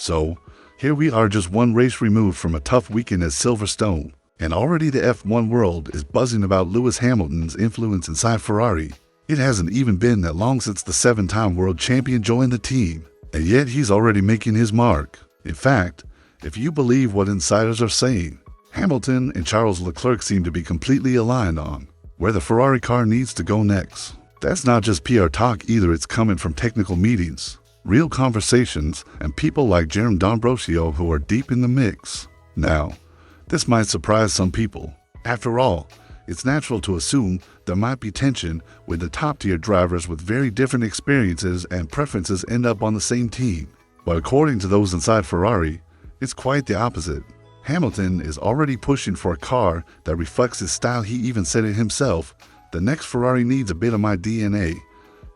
So, here we are just one race removed from a tough weekend at Silverstone, and already the F1 world is buzzing about Lewis Hamilton's influence inside Ferrari. It hasn't even been that long since the 7-time world champion joined the team, and yet he's already making his mark. In fact, if you believe what insiders are saying, Hamilton and Charles Leclerc seem to be completely aligned on where the Ferrari car needs to go next. That's not just PR talk either, it's coming from technical meetings, real conversations, and people like Jerome D'Ambrosio who are deep in the mix. Now, this might surprise some people. After all, it's natural to assume there might be tension when the top-tier drivers with very different experiences and preferences end up on the same team. But according to those inside Ferrari, it's quite the opposite. Hamilton is already pushing for a car that reflects his style. He even said it himself, "The next Ferrari needs a bit of my DNA."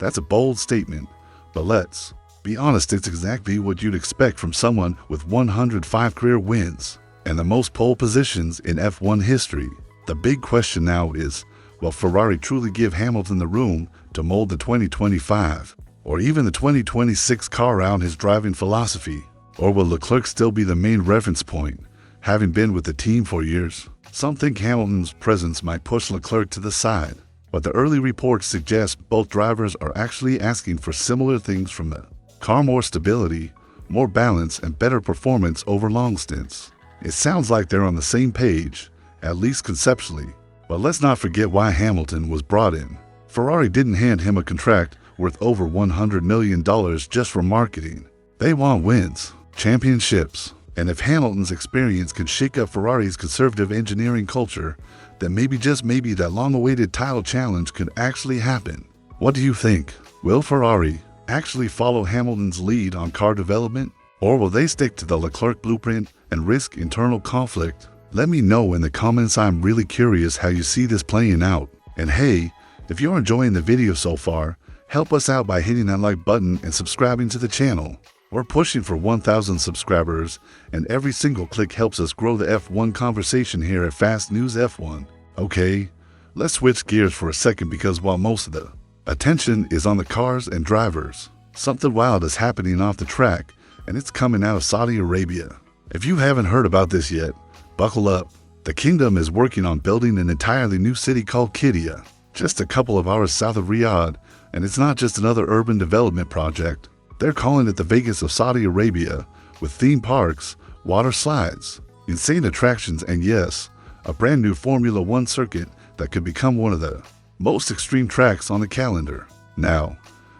That's a bold statement, but let's be honest, it's exactly what you'd expect from someone with 105 career wins and the most pole positions in F1 history. The big question now is, will Ferrari truly give Hamilton the room to mold the 2025 or even the 2026 car around his driving philosophy? Or will Leclerc still be the main reference point, having been with the team for years? Some think Hamilton's presence might push Leclerc to the side, but the early reports suggest both drivers are actually asking for similar things from the car: more stability, more balance, and better performance over long stints. It sounds like they're on the same page, at least conceptually. But let's not forget why Hamilton was brought in. Ferrari didn't hand him a contract worth over $100 million just for marketing. They want wins, championships, and if Hamilton's experience can shake up Ferrari's conservative engineering culture, then maybe, just maybe, that long-awaited title challenge could actually happen. What do you think? Will Ferrari actually follow Hamilton's lead on car development, or will they stick to the Leclerc blueprint and risk internal conflict? Let me know in the comments. I'm really curious how you see this playing out. And hey, if you're enjoying the video so far, help us out by hitting that like button and subscribing to the channel. We're pushing for 1,000 subscribers, and every single click helps us grow the F1 conversation here at Fast News F1. Okay, let's switch gears for a second, because while most of the attention is on the cars and drivers, something wild is happening off the track, and it's coming out of Saudi Arabia. If you haven't heard about this yet, buckle up. The kingdom is working on building an entirely new city called Qiddiya, just a couple of hours south of Riyadh, and it's not just another urban development project. They're calling it the Vegas of Saudi Arabia, with theme parks, water slides, insane attractions, and yes, a brand new Formula 1 circuit that could become one of the most extreme tracks on the calendar. Now,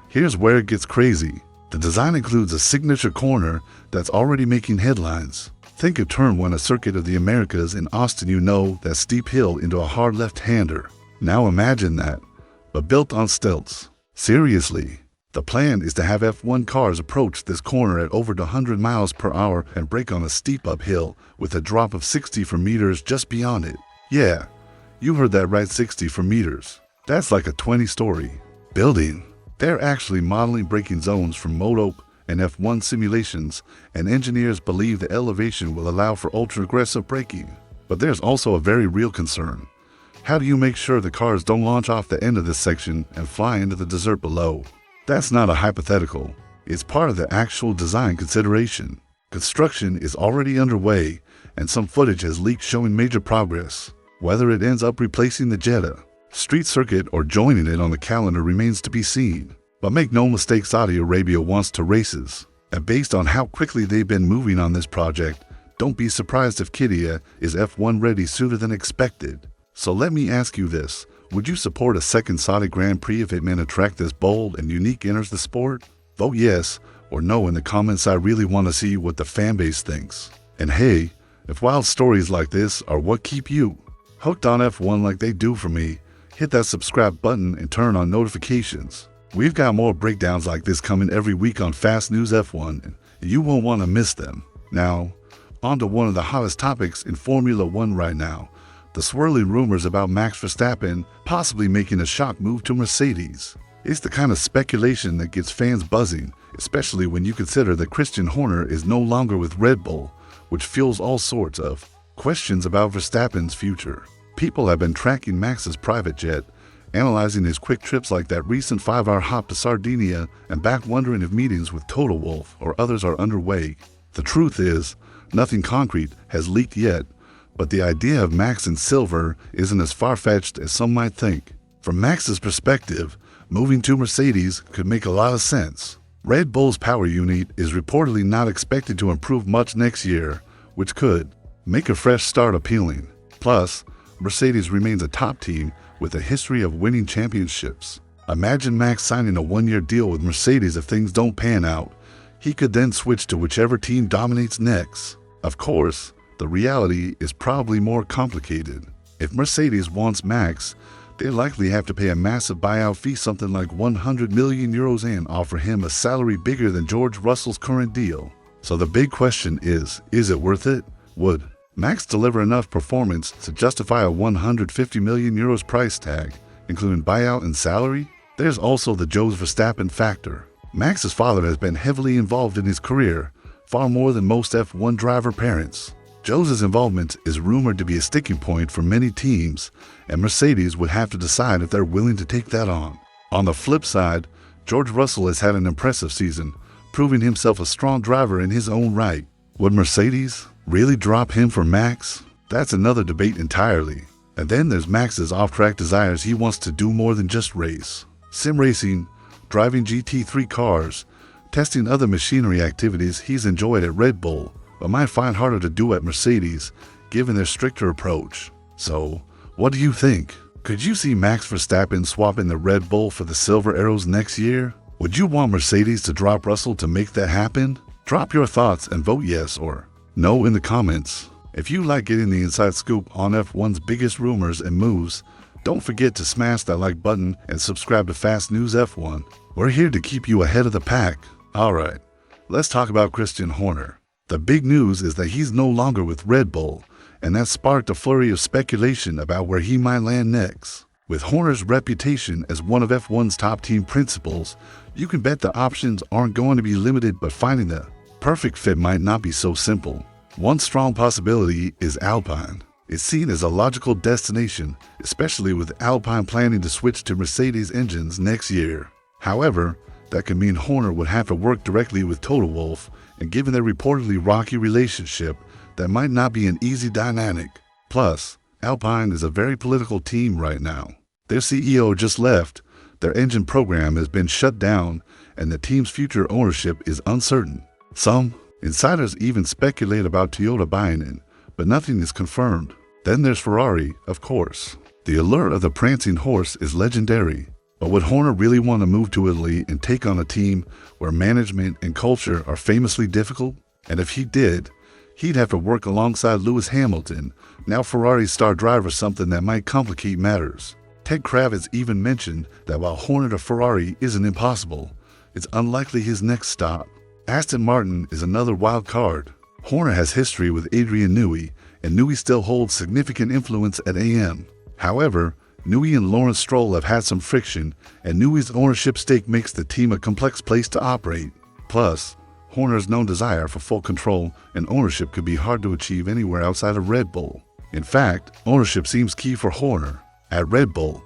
here's where it gets crazy. The design includes a signature corner that's already making headlines. Think a turn 1, a circuit of the Americas in Austin, that steep hill into a hard left-hander. Now imagine that, but built on stilts. Seriously. The plan is to have F1 cars approach this corner at over 100 miles per hour and brake on a steep uphill with a drop of 64 meters just beyond it. Yeah, you heard that right, 64 meters. That's like a 20-story building. They're actually modeling braking zones from Moto and F1 simulations, and engineers believe the elevation will allow for ultra-aggressive braking. But there's also a very real concern. How do you make sure the cars don't launch off the end of this section and fly into the desert below? That's not a hypothetical. It's part of the actual design consideration. Construction is already underway, and some footage has leaked showing major progress. Whether it ends up replacing the Jeddah street circuit or joining it on the calendar remains to be seen. But make no mistake, Saudi Arabia wants to races. And based on how quickly they've been moving on this project, don't be surprised if Qiddiya is F1 ready sooner than expected. So let me ask you this. Would you support a second Saudi Grand Prix if it meant a track this bold and unique enters the sport? Vote yes or no in the comments. I really want to see what the fanbase thinks. And hey, if wild stories like this are what keep you hooked on F1 like they do for me, hit that subscribe button and turn on notifications. We've got more breakdowns like this coming every week on Fast News F1, and you won't want to miss them. Now, on to one of the hottest topics in Formula 1 right now. The swirling rumors about Max Verstappen possibly making a shock move to Mercedes. It's the kind of speculation that gets fans buzzing, especially when you consider that Christian Horner is no longer with Red Bull, which fuels all sorts of questions about Verstappen's future. People have been tracking Max's private jet, analyzing his quick trips like that recent 5-hour hop to Sardinia, and back wondering if meetings with Toto Wolff or others are underway. The truth is, nothing concrete has leaked yet, but the idea of Max in silver isn't as far-fetched as some might think. From Max's perspective, moving to Mercedes could make a lot of sense. Red Bull's power unit is reportedly not expected to improve much next year, which could make a fresh start appealing. Plus, Mercedes remains a top team with a history of winning championships. Imagine Max signing a one-year deal with Mercedes. If things don't pan out, he could then switch to whichever team dominates next. Of course, the reality is probably more complicated. If Mercedes wants Max, they likely have to pay a massive buyout fee, something like 100 million euros, and offer him a salary bigger than George Russell's current deal. So the big question is it worth it? Would Max deliver enough performance to justify a 150 million euros price tag, including buyout and salary? There's also the Jos Verstappen factor. Max's father has been heavily involved in his career, far more than most F1 driver parents. Jos's involvement is rumored to be a sticking point for many teams, and Mercedes would have to decide if they're willing to take that on. On the flip side, George Russell has had an impressive season, proving himself a strong driver in his own right. Would Mercedes really drop him for Max? That's another debate entirely. And then there's Max's off-track desires. He wants to do more than just race. Sim racing, driving GT3 cars, testing other machinery activities he's enjoyed at Red Bull, but might find harder to do at Mercedes, given their stricter approach. So, what do you think? Could you see Max Verstappen swapping the Red Bull for the Silver Arrows next year? Would you want Mercedes to drop Russell to make that happen? Drop your thoughts and vote yes or no in the comments. If you like getting the inside scoop on F1's biggest rumors and moves, don't forget to smash that like button and subscribe to Fast News F1. We're here to keep you ahead of the pack. Alright, let's talk about Christian Horner. The big news is that he's no longer with Red Bull, and that sparked a flurry of speculation about where he might land next. With Horner's reputation as one of F1's top team principals, you can bet the options aren't going to be limited, but finding the perfect fit might not be so simple. One strong possibility is Alpine. It's seen as a logical destination, especially with Alpine planning to switch to Mercedes engines next year. However, that could mean Horner would have to work directly with Toto Wolff, and given their reportedly rocky relationship, that might not be an easy dynamic. Plus, Alpine is a very political team right now. Their CEO just left, their engine program has been shut down, and the team's future ownership is uncertain. Some insiders even speculate about Toyota buying in, but nothing is confirmed. Then there's Ferrari, of course. The allure of the prancing horse is legendary. But would Horner really want to move to Italy and take on a team where management and culture are famously difficult? And if he did, he'd have to work alongside Lewis Hamilton, now Ferrari's star driver, something that might complicate matters. Ted Kravitz even mentioned that while Horner to Ferrari isn't impossible, it's unlikely his next stop. Aston Martin is another wild card. Horner has history with Adrian Newey, and Newey still holds significant influence at AM. However, Newey and Lawrence Stroll have had some friction, and Newey's ownership stake makes the team a complex place to operate. Plus, Horner's known desire for full control and ownership could be hard to achieve anywhere outside of Red Bull. In fact, ownership seems key for Horner. At Red Bull,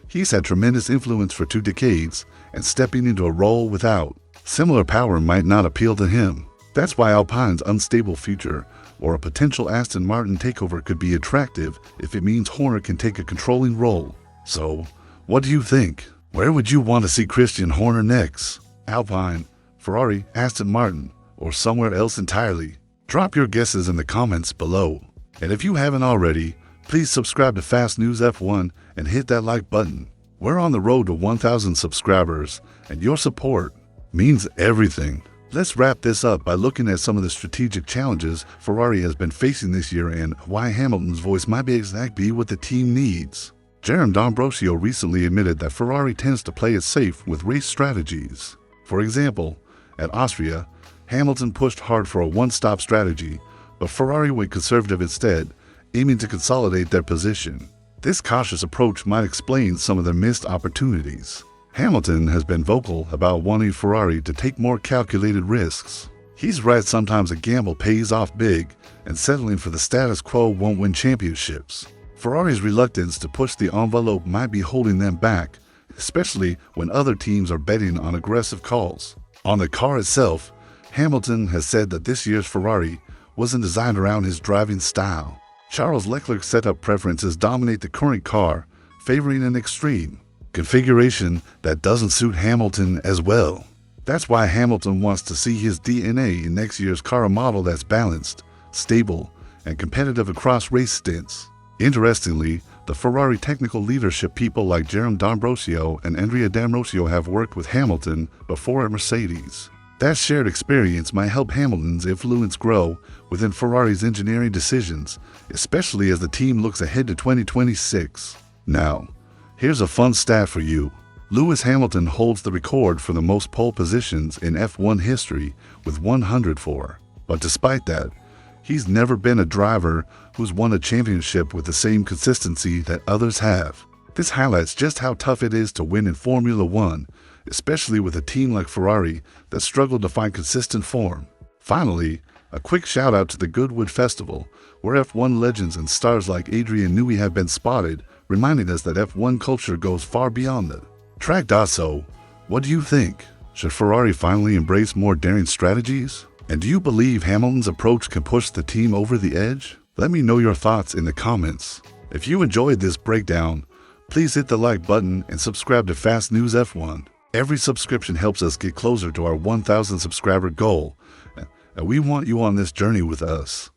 he's had tremendous influence for 2 decades, and stepping into a role without similar power might not appeal to him. That's why Alpine's unstable future or a potential Aston Martin takeover could be attractive if it means Horner can take a controlling role. So, what do you think? Where would you want to see Christian Horner next? Alpine, Ferrari, Aston Martin, or somewhere else entirely? Drop your guesses in the comments below. And if you haven't already, please subscribe to Fast News F1 and hit that like button. We're on the road to 1,000 subscribers, and your support means everything. Let's wrap this up by looking at some of the strategic challenges Ferrari has been facing this year and why Hamilton's voice might be exactly what the team needs. Jerome D'Ambrosio recently admitted that Ferrari tends to play it safe with race strategies. For example, at Austria, Hamilton pushed hard for a one-stop strategy, but Ferrari went conservative instead, aiming to consolidate their position. This cautious approach might explain some of their missed opportunities. Hamilton has been vocal about wanting Ferrari to take more calculated risks. He's right, sometimes a gamble pays off big, and settling for the status quo won't win championships. Ferrari's reluctance to push the envelope might be holding them back, especially when other teams are betting on aggressive calls. On the car itself, Hamilton has said that this year's Ferrari wasn't designed around his driving style. Charles Leclerc's setup preferences dominate the current car, favoring an extreme configuration that doesn't suit Hamilton as well. That's why Hamilton wants to see his DNA in next year's car, a model that's balanced, stable, and competitive across race stints. Interestingly, the Ferrari technical leadership people like Jerome D'Ambrosio and Andrea D'Ambrosio have worked with Hamilton before at Mercedes. That shared experience might help Hamilton's influence grow within Ferrari's engineering decisions, especially as the team looks ahead to 2026. Now, here's a fun stat for you. Lewis Hamilton holds the record for the most pole positions in F1 history with 104. But despite that, he's never been a driver who's won a championship with the same consistency that others have. This highlights just how tough it is to win in Formula One, especially with a team like Ferrari that struggled to find consistent form. Finally, a quick shout out to the Goodwood Festival, where F1 legends and stars like Adrian Newey have been spotted, reminding us that F1 culture goes far beyond the track. So, what do you think? Should Ferrari finally embrace more daring strategies? And do you believe Hamilton's approach can push the team over the edge? Let me know your thoughts in the comments. If you enjoyed this breakdown, please hit the like button and subscribe to Fast News F1. Every subscription helps us get closer to our 1,000 subscriber goal, and we want you on this journey with us.